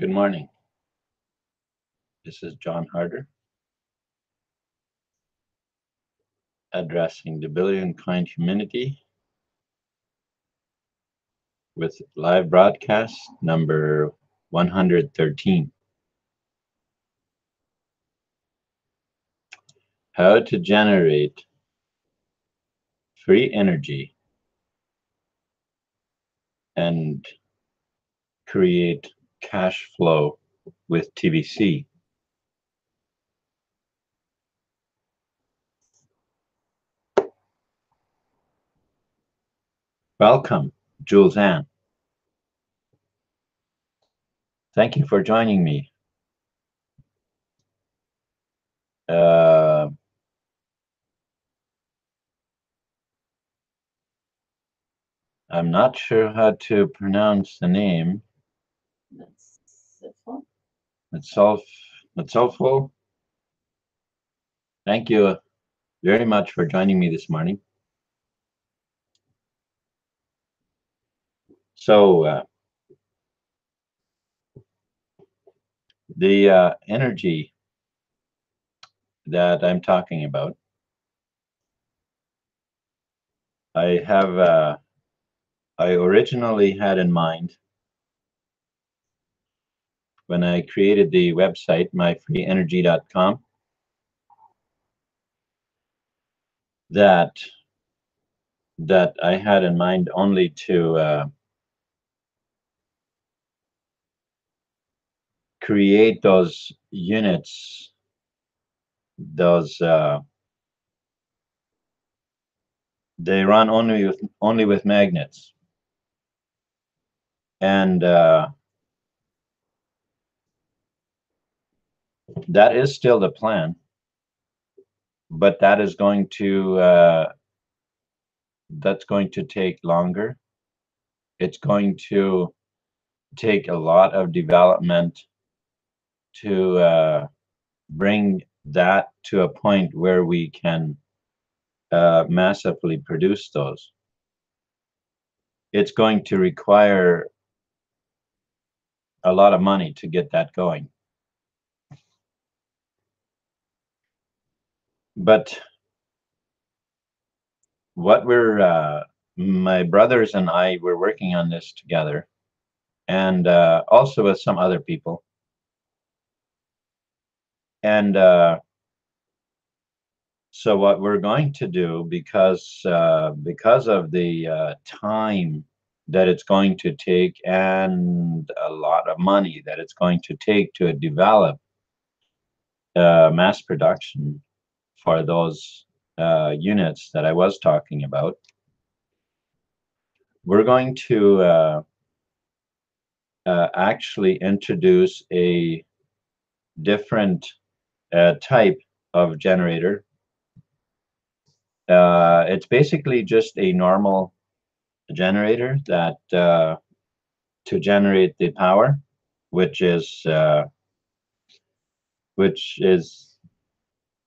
Good morning. This is John Harder, addressing the Billion Kind Humanity with live broadcast number 113. How to generate free energy and create cash flow with TVC. Welcome, Jules Ann. Thank you for joining me. I'm not sure how to pronounce the name. It's soulful. Thank you very much for joining me this morning. So the energy that I'm talking about, I originally had in mind when I created the website myfreeenergy.com that I had in mind only to create those units, those they run only with magnets, and that is still the plan, but that's going to take longer. It's going to take a lot of development to bring that to a point where we can massively produce those. It's going to require a lot of money to get that going. But what my brothers and I were working on this together, and also with some other people. And so what we're going to do, because of the time that it's going to take and a lot of money that it's going to take to develop mass production for those units that I was talking about, we're going to actually introduce a different type of generator. It's basically just a normal generator that to generate the power, which is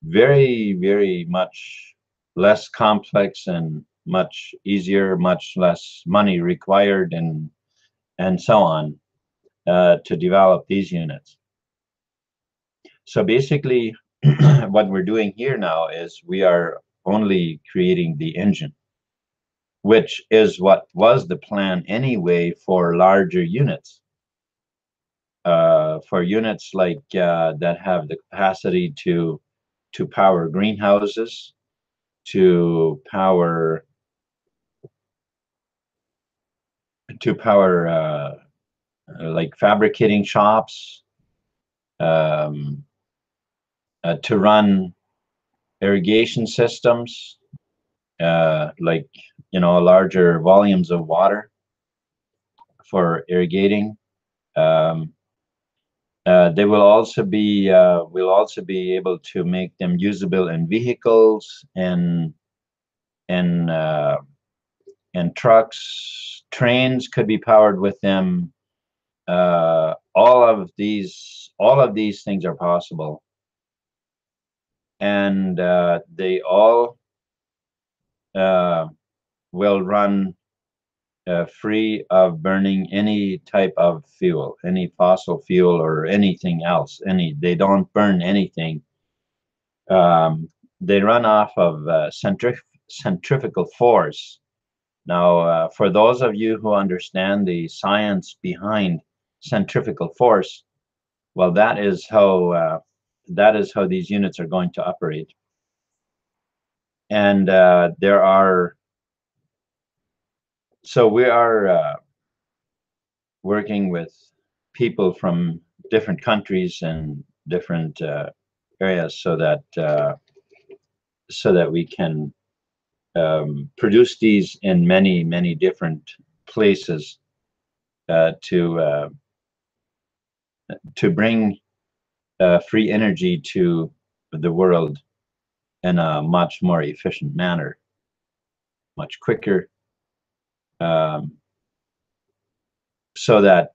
very, very much less complex and much easier, much less money required, and so on to develop these units. So basically, what we're doing here now is we are only creating the engine, which is what was the plan anyway for larger units. For units like that have the capacity to power greenhouses, to power like fabricating shops, to run irrigation systems, like larger volumes of water for irrigating. They will also be we'll also be able to make them usable in vehicles and trucks. Trains could be powered with them. All of these things are possible, and they all will run free of burning any type of fuel, any fossil fuel or anything else. They don't burn anything. They run off of centrifugal force. Now, for those of you who understand the science behind centrifugal force, well, that is how these units are going to operate. And we are working with people from different countries and different areas, so that we can produce these in many different places to bring free energy to the world in a much more efficient manner, much quicker, so that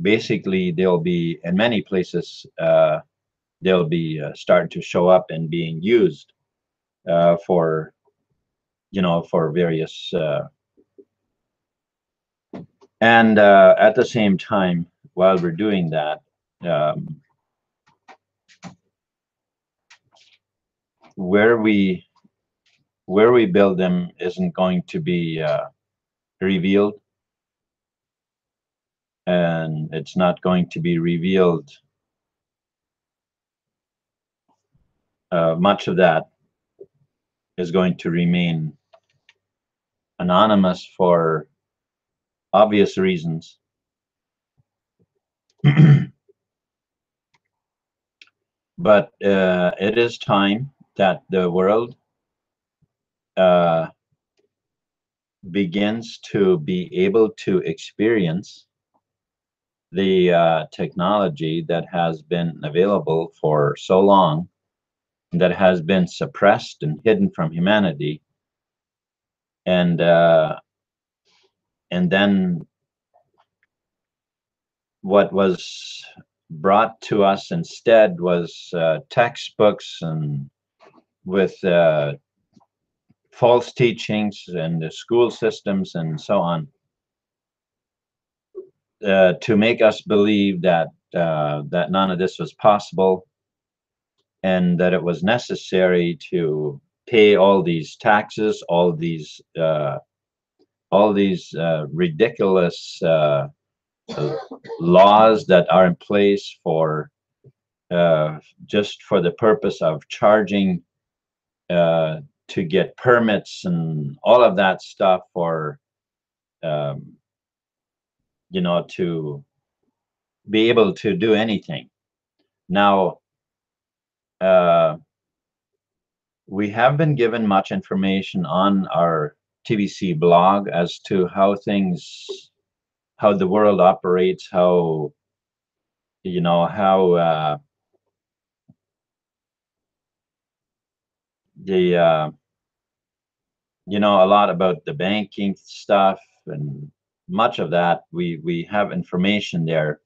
basically they'll be in many places. They'll be starting to show up and being used for various and at the same time, while we're doing that, where we build them isn't going to be revealed, and it's not going to be revealed. Much of that is going to remain anonymous for obvious reasons. But it is time that the world begins to be able to experience the technology that has been available for so long, that has been suppressed and hidden from humanity, and then what was brought to us instead was textbooks and with false teachings and the school systems and so on, to make us believe that that none of this was possible, and that it was necessary to pay all these taxes, all these ridiculous laws that are in place for just for the purpose of charging to get permits and all of that stuff for to be able to do anything. Now, we have been given much information on our TBC blog as to how the world operates, how a lot about the banking stuff, and much of that we have information there.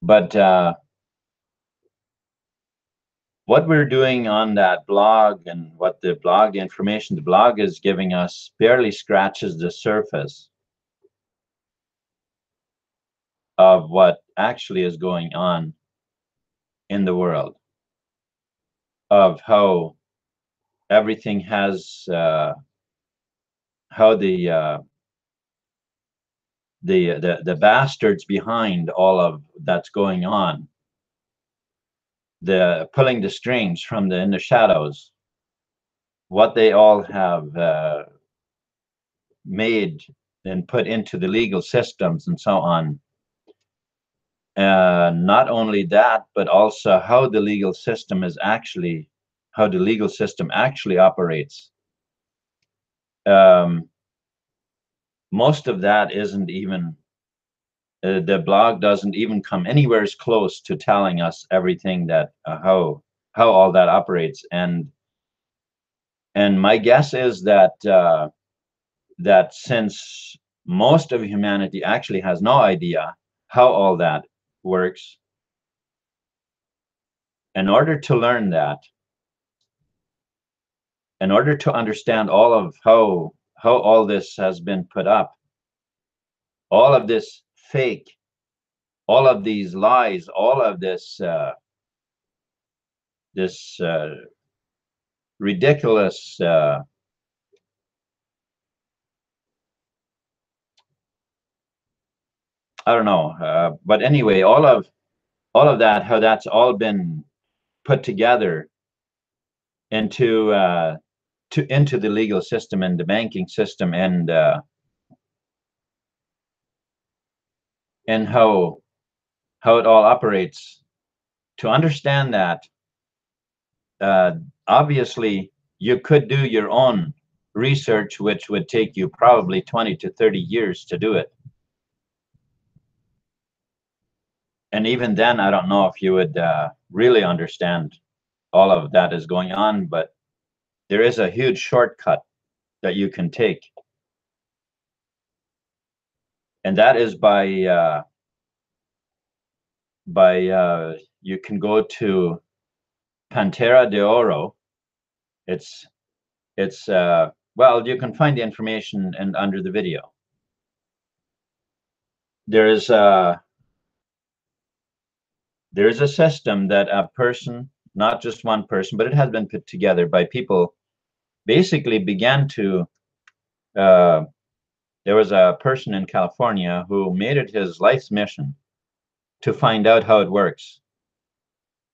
But what we're doing on that blog, and what the information the blog is giving us, barely scratches the surface of what actually is going on in the world, of how everything has how the bastards behind all of that's going on, the pulling the strings from in the shadows, what they all have made and put into the legal systems and so on. Not only that, but also how the legal system actually operates. Most of that isn't even the blog doesn't even come anywhere as close to telling us everything that how all that operates. And my guess is that that since most of humanity actually has no idea how all that works, in order to learn that, in order to understand all of how how all this has been put up, all of this fake, all of these lies, all of this ridiculous I don't know, but anyway, all of that, how that's all been put together into into the legal system and the banking system, and how it all operates. To understand that, obviously, you could do your own research, which would take you probably 20 to 30 years to do it. And even then, I don't know if you would really understand all of that is going on, but there is a huge shortcut that you can take. And that is by you can go to Pantera de Oro. It's well, you can find the information and under the video. There is a system that a person, not just one person, but it has been put together by people, basically began to there was a person in California who made it his life's mission to find out how it works,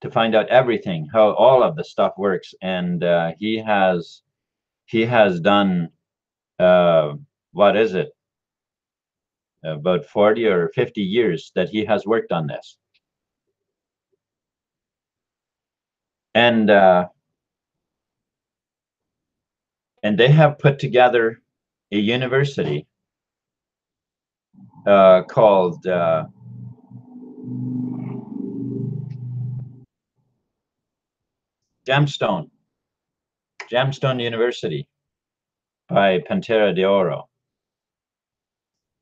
to find out everything, how all of the stuff works. And he has done what is it, about 40 or 50 years that he has worked on this. And they have put together a university called Gemstone University by Pantera de Oro.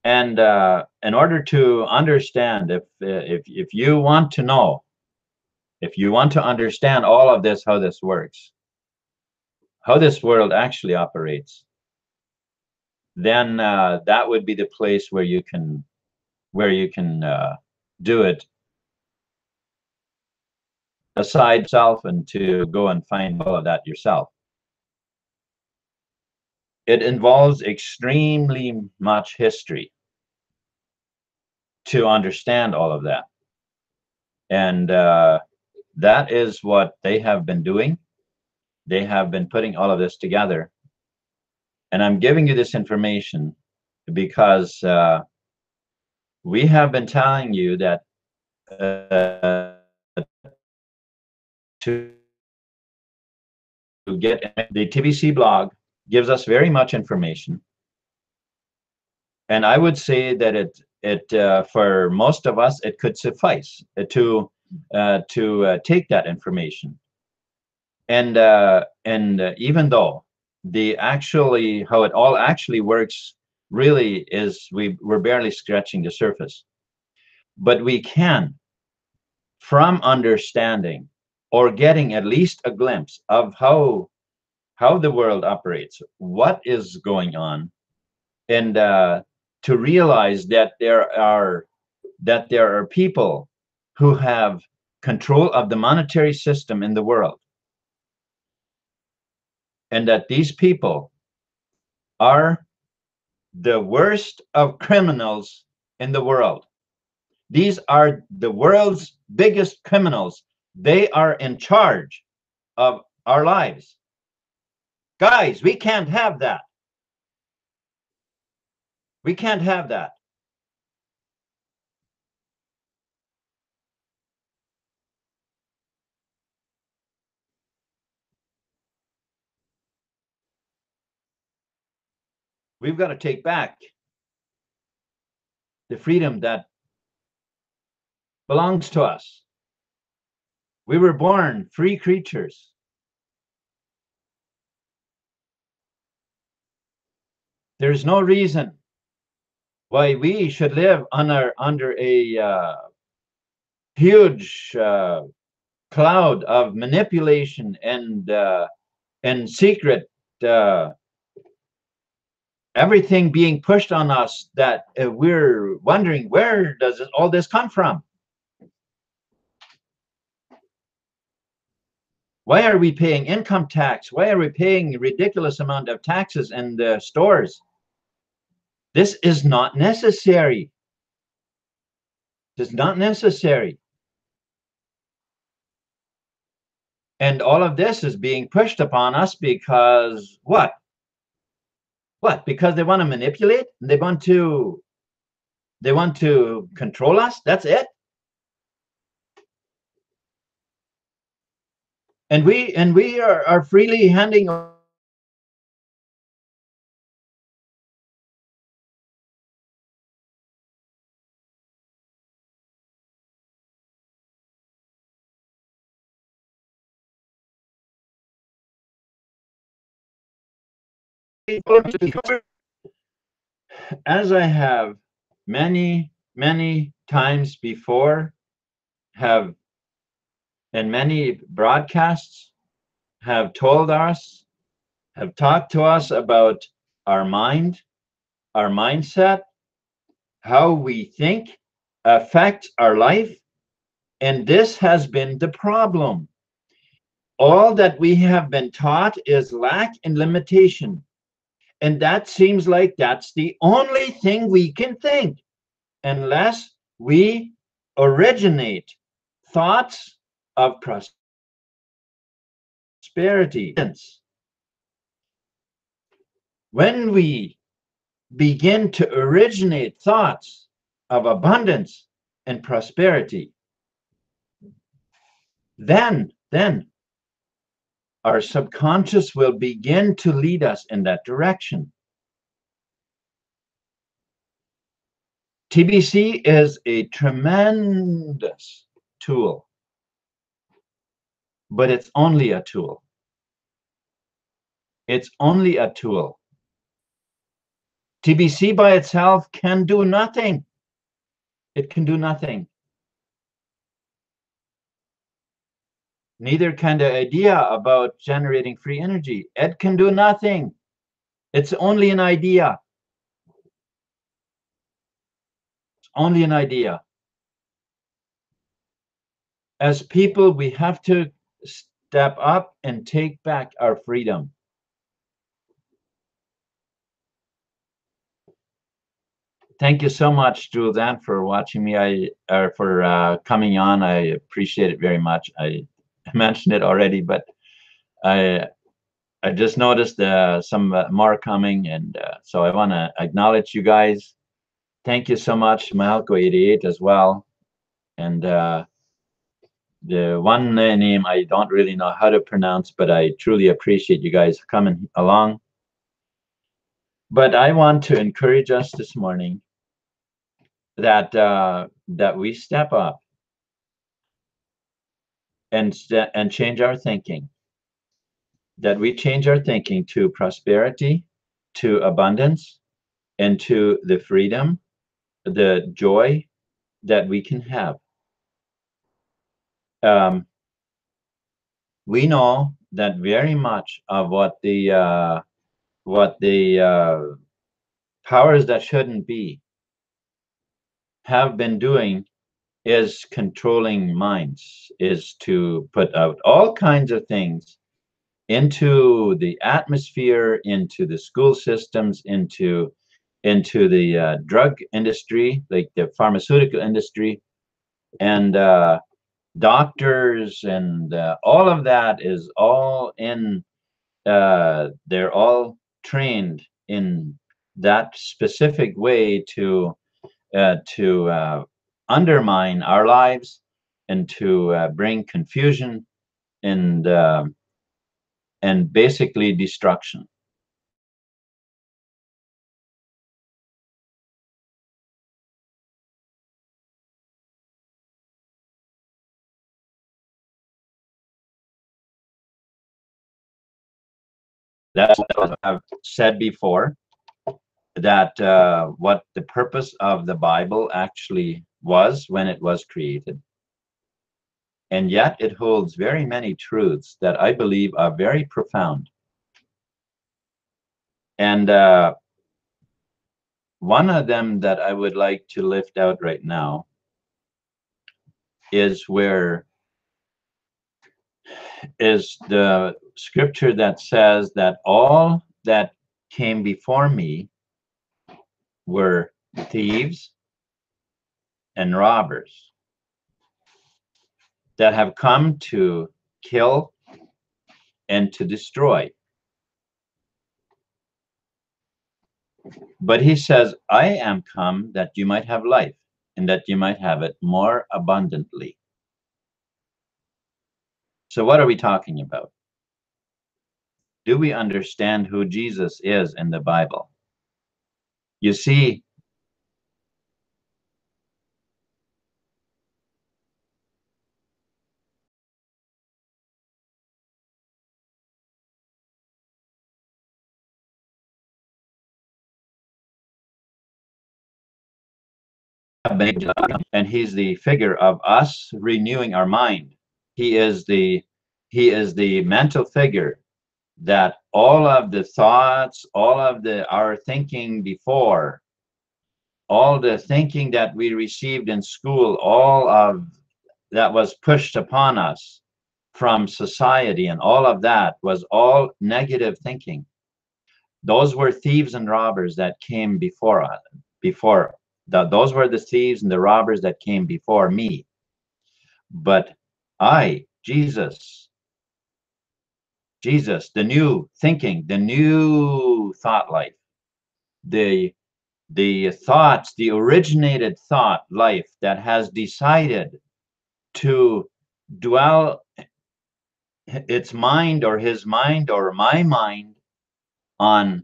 And in order to understand, if you want to know, if you want to understand all of this, how this works, how this world actually operates, then that would be the place where you can do it aside self, and to go and find all of that yourself. It involves extremely much history to understand all of that. And that is what they have been doing. They have been putting all of this together. And I'm giving you this information because we have been telling you that to get the TBC blog gives us very much information. And I would say that it for most of us, it could suffice to take that information. And even though how it all actually works really is, we're barely scratching the surface, but we can, from understanding or getting at least a glimpse of how the world operates, what is going on, and to realize that there are people who have control of the monetary system in the world, and that these people are the worst of criminals in the world. These are the world's biggest criminals. They are in charge of our lives. Guys, we can't have that. We can't have that. We've got to take back the freedom that belongs to us. We were born free creatures. There's no reason why we should live under a huge cloud of manipulation and secret everything being pushed on us that we're wondering, where does all this come from? Why are we paying income tax? Why are we paying a ridiculous amount of taxes in the stores? This is not necessary. It's not necessary. And all of this is being pushed upon us because what? What? Because they want to manipulate? They want to control us? That's it? And we are freely handing as I have many times before, have in many broadcasts have told us, have talked to us about our mind, our mindset, how we think affects our life. And this has been the problem. All that we have been taught is lack and limitation. And that seems like that's the only thing we can think, unless we originate thoughts of prosperity. When we begin to originate thoughts of abundance and prosperity, then our subconscious will begin to lead us in that direction. TBC is a tremendous tool, but it's only a tool. It's only a tool. TBC by itself can do nothing. It can do nothing. Neither can the idea about generating free energy. It can do nothing. It's only an idea. It's only an idea. As people, we have to step up and take back our freedom. Thank you so much, Julian, for watching me. For coming on. I appreciate it very much. I mentioned it already, but I just noticed some more coming, and so I want to acknowledge you guys. Thank you so much, Mahalko88 as well. And the one name I don't really know how to pronounce, but I truly appreciate you guys coming along. But I want to encourage us this morning that that we step up and change our thinking. That we change our thinking to prosperity, to abundance, and to the freedom, the joy that we can have. We know that very much of what the powers that shouldn't be have been doing is controlling minds, is to put out all kinds of things into the atmosphere, into the school systems, into the drug industry, like the pharmaceutical industry, and doctors, and all of that is all in. They're all trained in that specific way to undermine our lives and to bring confusion and basically destruction. That's what I've said before, that what the purpose of the Bible actually was when it was created. And yet it holds very many truths that I believe are very profound. And one of them that I would like to lift out right now is the scripture that says that all that came before me were thieves and robbers that have come to kill and to destroy. But he says, I am come that you might have life, and that you might have it more abundantly. So what are we talking about? Do we understand who Jesus is in the Bible? You see, and he's the figure of us renewing our mind. He is the mental figure that all of the thoughts, all of our thinking before, all the thinking that we received in school, all of that was pushed upon us from society, and all of that was all negative thinking. Those were thieves and robbers that came before us. Those were the thieves and the robbers that came before me. But I, Jesus, the new thinking, the new thought life, the thoughts, the originated thought life that has decided to dwell its mind or his mind or my mind on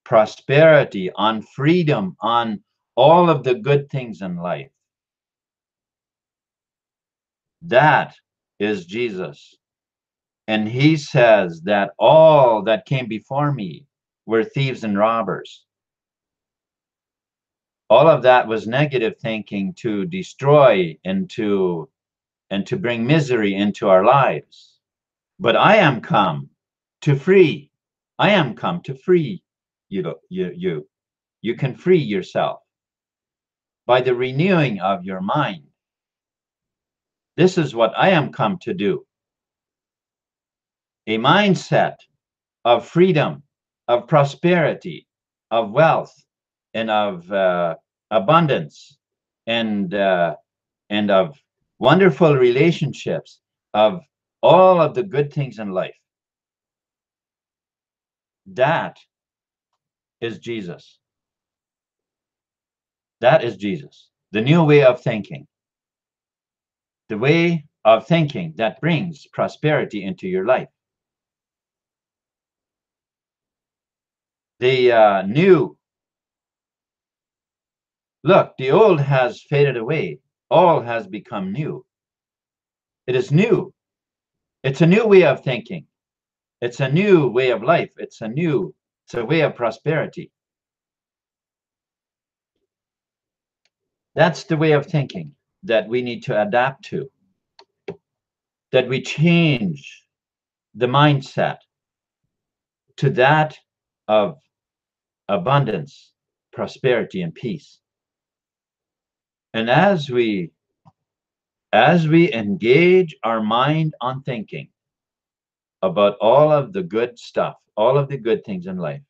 prosperity, on freedom, on all of the good things in life. That is Jesus. And he says that all that came before me were thieves and robbers. All of that was negative thinking to destroy and to bring misery into our lives. But I am come to free. I am come to free you. You can free yourself by the renewing of your mind. This is what I am come to do. A mindset of freedom, of prosperity, of wealth, and of abundance, and of wonderful relationships, of all of the good things in life. That is Jesus. That is Jesus. The new way of thinking. The way of thinking that brings prosperity into your life. The new. Look, the old has faded away. All has become new. It is new. It's a new way of thinking. It's a new way of life. It's a way of prosperity. That's the way of thinking that we need to adapt to. That we change the mindset to that of abundance, prosperity, and peace. And as we engage our mind on thinking about all of the good stuff, all of the good things in life,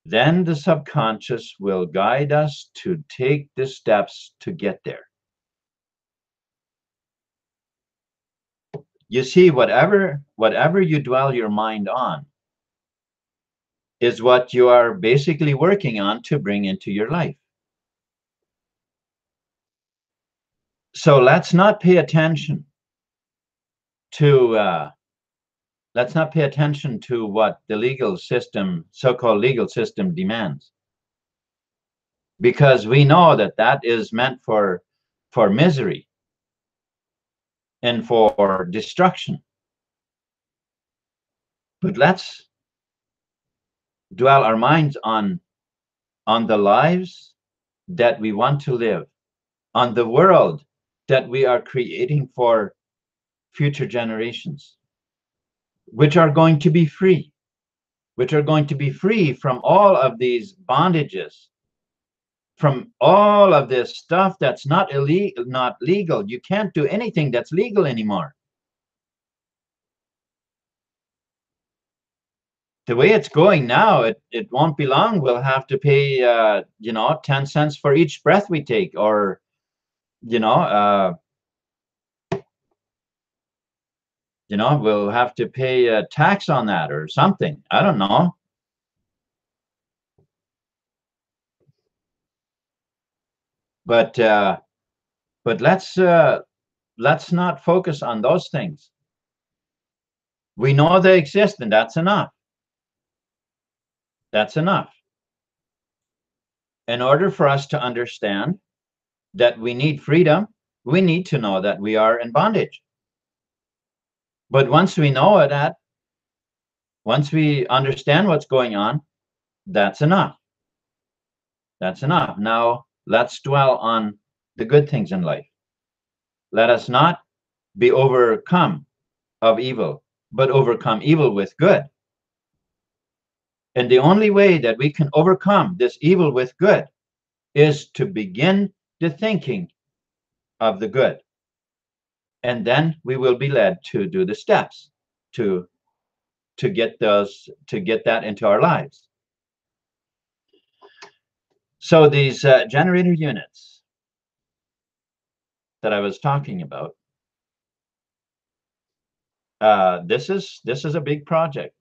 then the subconscious will guide us to take the steps to get there. You see, whatever you dwell your mind on is what you are basically working on to bring into your life. So let's not pay attention to what the legal system, so-called legal system, demands, because we know that that is meant for misery and for destruction. But let's dwell our minds on the lives that we want to live, on the world that we are creating for future generations, which are going to be free. which are going to be free from all of these bondages, from all of this stuff that's not illegal, not legal. You can't do anything that's legal anymore. The way it's going now, it won't be long. We'll have to pay, 10 cents for each breath we take, or, we'll have to pay a tax on that or something. I don't know. But let's not focus on those things. We know they exist, and that's enough. That's enough. In order for us to understand that we need freedom, we need to know that we are in bondage. But once we know that, once we understand what's going on, that's enough. That's enough. Now, let's dwell on the good things in life. Let us not be overcome of evil, but overcome evil with good. And the only way that we can overcome this evil with good is to begin the thinking of the good. And then we will be led to do the steps to get that into our lives. So these generator units that I was talking about, this is a big project.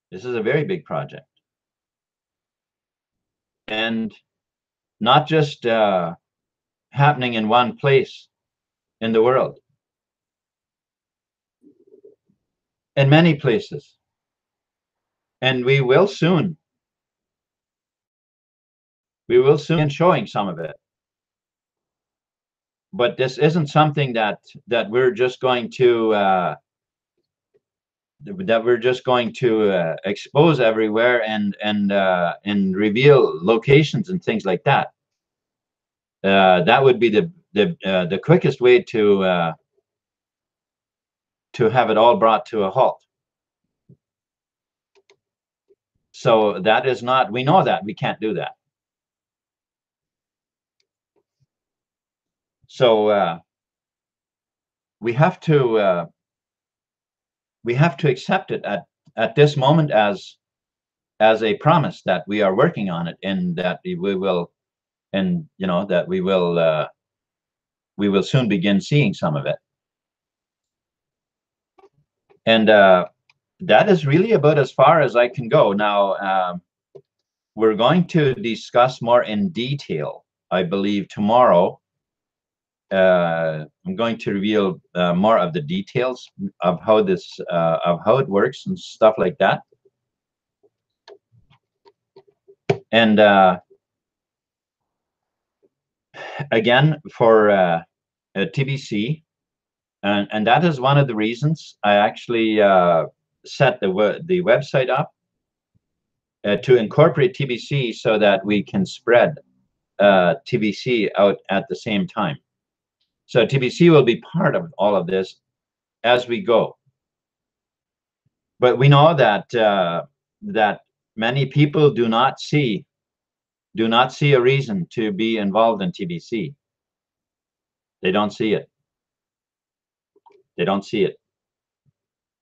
This is a very big project, and not just happening in one place in the world, in many places, and we will soon begin showing some of it. But this isn't something that we're just going to expose everywhere and reveal locations and things like that. That would be the quickest way to have it all brought to a halt. So that is not, we know that we can't do that. So we have to accept it at this moment as a promise that we are working on it, and that we will, and that we will soon begin seeing some of it. And that is really about as far as I can go now. We're going to discuss more in detail, I believe, tomorrow. I'm going to reveal more of the details of how it works and stuff like that. And again, for TBC, and that is one of the reasons I actually set the website up to incorporate TBC, so that we can spread TBC out at the same time. So TBC will be part of all of this as we go. But we know that that many people do not see a reason to be involved in TBC. They don't see it. They don't see it.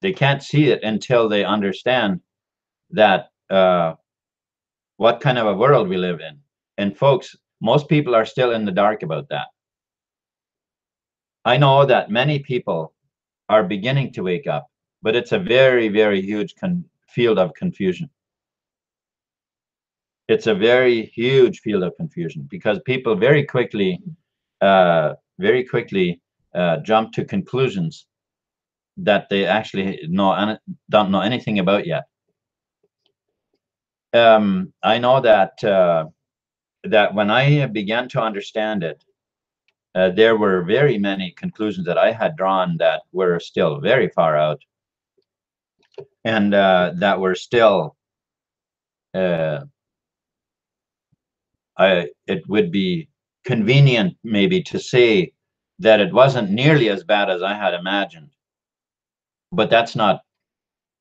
They can't see it until they understand that what kind of a world we live in. And folks, most people are still in the dark about that. I know that many people are beginning to wake up, but it's a very, very huge field of confusion. It's a very huge field of confusion, because people very quickly jump to conclusions that they actually don't know anything about yet. I know that that when I began to understand it, there were very many conclusions that I had drawn that were still very far out, and that were still it would be convenient maybe to say that it wasn't nearly as bad as I had imagined, but that's not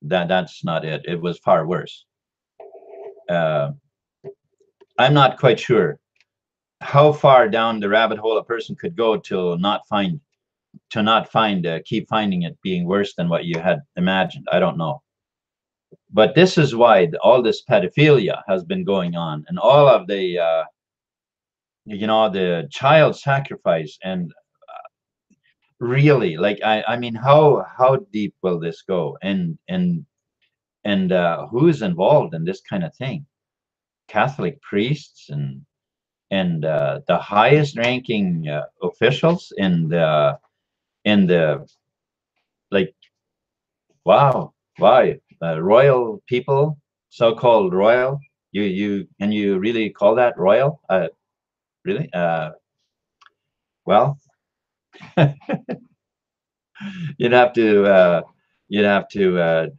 That's not it. It was far worse. I'm not quite sure how far down the rabbit hole a person could go to not find, keep finding it being worse than what you had imagined. I don't know. But this is why all this pedophilia has been going on, and all of the, the child sacrifice, and really, like, I mean, how deep will this go? And who is involved in this kind of thing? Catholic priests and the highest ranking officials in the like, wow, why royal people, so-called royal, you can you really call that royal? Really? Well, you'd have to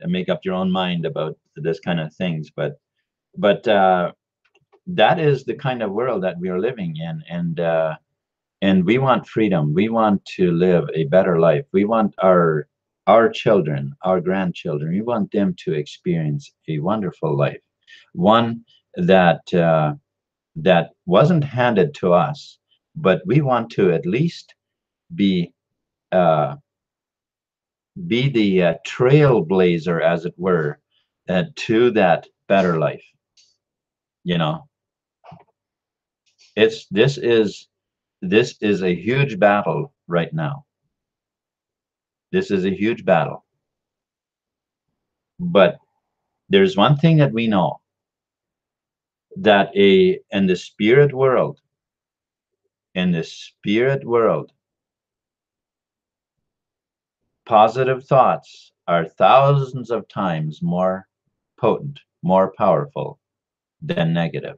make up your own mind about this kind of things, but that is the kind of world that we are living in, and we want freedom. We want to live a better life. We want our children, our grandchildren, we want them to experience a wonderful life, one that that wasn't handed to us, but we want to at least be uh, the trailblazer, as it were, to that better life. You know, it's this is a huge battle right now. This is a huge battle. But there's one thing that we know, that in the spirit world, positive thoughts are thousands of times more potent, more powerful than negative.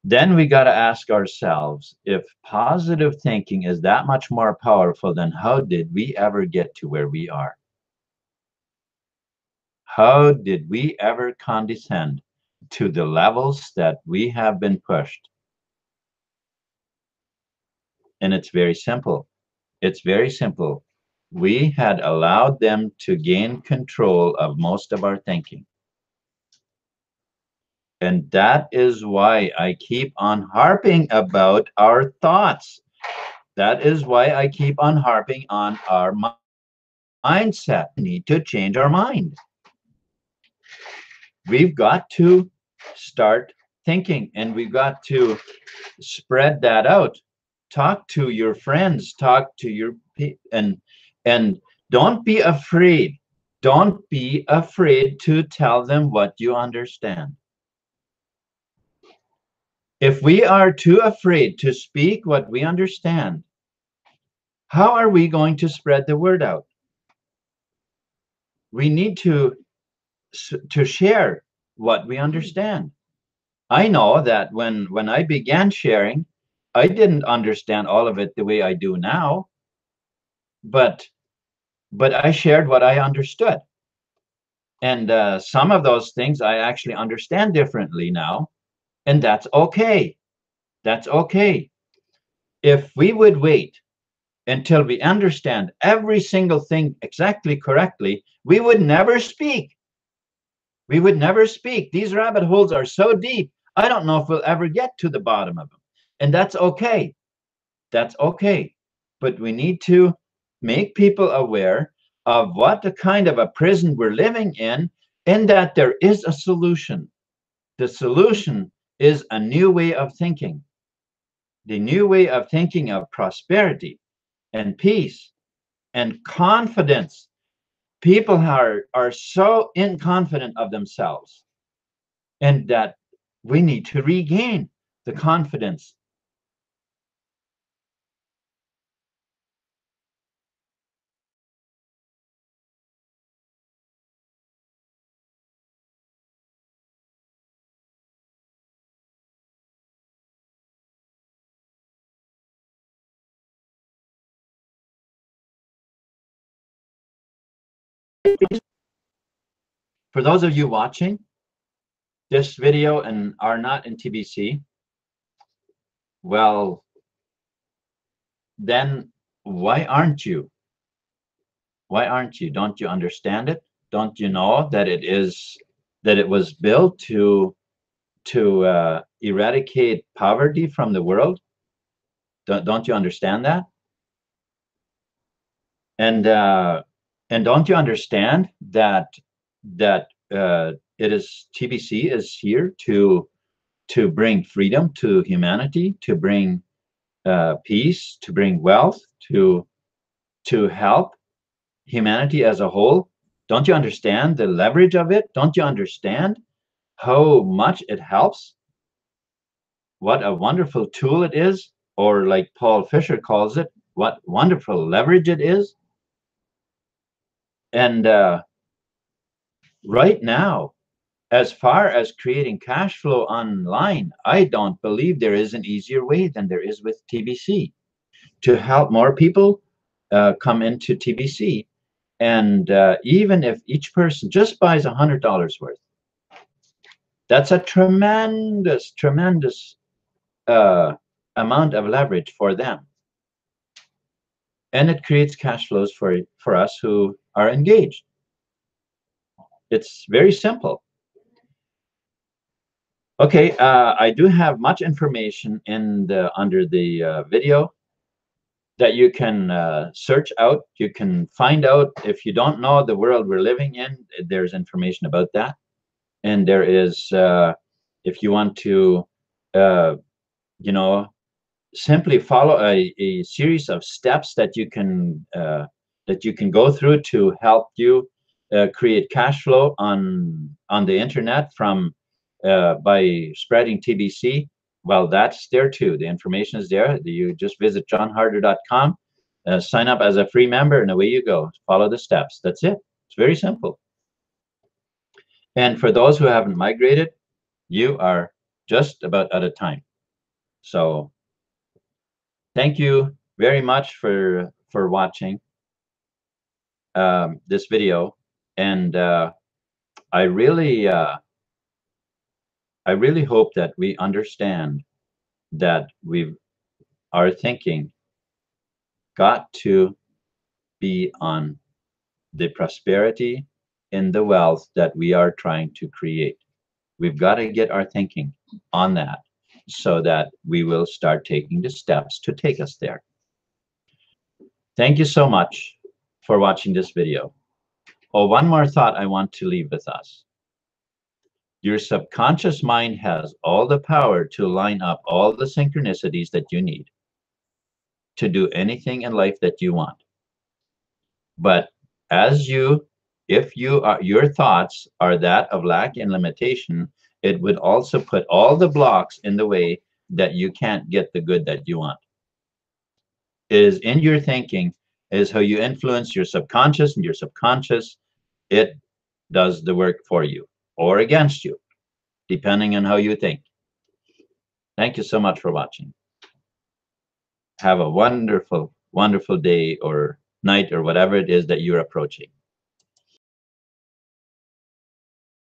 Then we got to ask ourselves, if positive thinking is that much more powerful, then how did we ever get to where we are? How did we ever condescend to the levels that we have been pushed? And it's very simple. It's very simple. We had allowed them to gain control of most of our thinking. And that is why I keep on harping about our thoughts. That is why I keep on harping on our mindset. We need to change our mind. We've got to start thinking, and we've got to spread that out. Talk to your friends, talk to your and don't be afraid. Don't be afraid to tell them what you understand. If we are too afraid to speak what we understand, how are we going to spread the word out? We need to share what we understand. I know that when I began sharing, I didn't understand all of it the way I do now, but I shared what I understood. And some of those things I actually understand differently now, and that's okay. That's okay. If we would wait until we understand every single thing exactly correctly, we would never speak. We would never speak. These rabbit holes are so deep, I don't know if we'll ever get to the bottom of them. And that's okay. That's okay. But we need to make people aware of what the kind of a prison we're living in, and that there is a solution. The solution is a new way of thinking. The new way of thinking of prosperity and peace and confidence. People are so inconfident of themselves, and that we need to regain the confidence. For those of you watching this video and are not in TBC, well, then why aren't you? Why aren't you? Don't you understand it? Don't you know that it was built to eradicate poverty from the world? Don't you understand that? And don't you understand that it is TBC is here to bring freedom to humanity, to bring peace, to bring wealth, to help humanity as a whole? Don't you understand the leverage of it? Don't you understand how much it helps? What a wonderful tool it is, or like Paul Fisher calls it, what wonderful leverage it is. And right now, as far as creating cash flow online, I don't believe there is an easier way than there is with TBC to help more people come into TBC. And even if each person just buys $100 worth, that's a tremendous, tremendous amount of leverage for them. And it creates cash flows for us who are engaged. It's very simple. Okay, I do have much information in under the video that you can search out. You can find out if you don't know the world we're living in. There's information about that, and there is if you want to, you know, simply follow a series of steps that you can go through to help you create cash flow on the internet from by spreading TBC. Well, that's there too. The information is there. You just visit johnharder.com, sign up as a free member, and away you go. Follow the steps. That's it. It's very simple. And for those who haven't migrated, you are just about out of time. So thank you very much for watching this video, and I really hope that we understand that our thinking got to be on the prosperity and the wealth that we are trying to create. We've got to get our thinking on that so that we will start taking the steps to take us there. Thank you so much for watching this video. Oh, one more thought I want to leave with us. Your subconscious mind has all the power to line up all the synchronicities that you need to do anything in life that you want. But if your thoughts are that of lack and limitation, it would also put all the blocks in the way that you can't get the good that you want. It is in your thinking, is how you influence your subconscious, and your subconscious, it does the work for you or against you, depending on how you think. Thank you so much for watching. Have a wonderful, wonderful day or night or whatever it is that you're approaching.